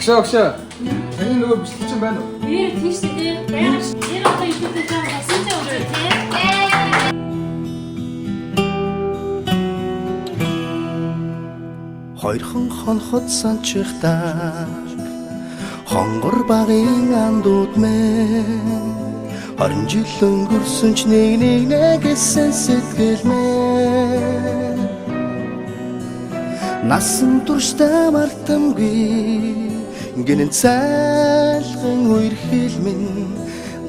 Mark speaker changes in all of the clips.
Speaker 1: Огшоо. Таны нөгөө бичлэг чинь байна уу?
Speaker 2: Тийш дээ. Баяр одоо YouTube-д жаа басан ч өгөө тий.
Speaker 3: Хоёрхан хонхот санчихтаа хонгор багын андууд мэн 20 жил өнгөрсөн ч нэг гэсэн сэтгэл мэн насан туршдаа мартамгүй гинэн цайлган үерхэл минь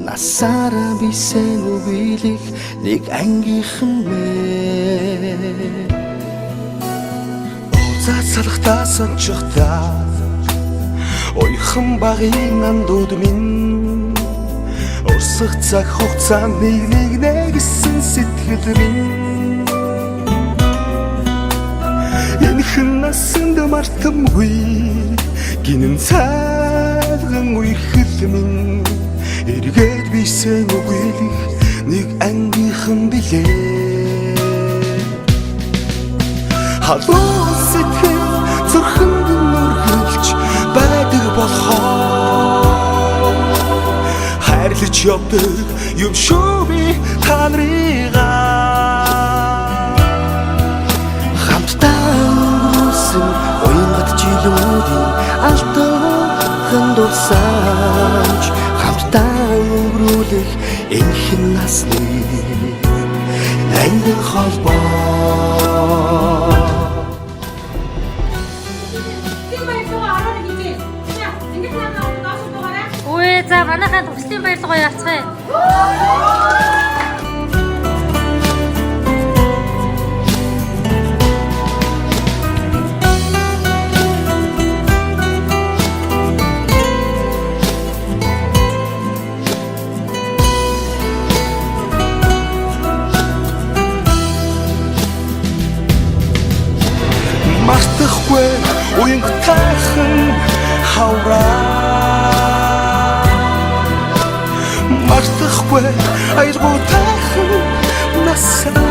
Speaker 3: насаараа бисен үгийлэх нэг ангийнхан мэн Цацалхтаа санчихтаа ойхон багын андууд минь урсах цаг хугацаанд нэг нэгсэн сэтгэл минь энэхэн насанд мартамгүй гинэн цайлган үерхэл минь эргээд бисен үгийлэх нэг ангийнхан билээ халуун сэтгэл зүрхэнд нүргэлж байдаг болохоор хайрлаж явдаг юм шүү би та нарыгаа хамтдаа өнгөрсөн уянгат жилүүдийн алтан дурсамж хамтдаа өнгөрүүлэх энэхэн насны ангин холбоо
Speaker 2: За манайхаа төгслийн баярлалаа яацгаая.
Speaker 3: Мартахгүй уянгатайхан хавраа Мартахгүй аялгуутайхан насаа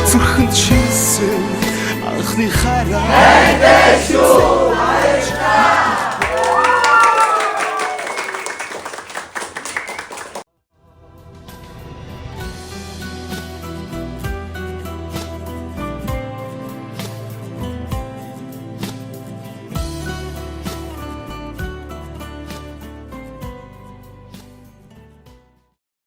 Speaker 3: зүрхэнд чийсэн анхны хараа хайртай шүү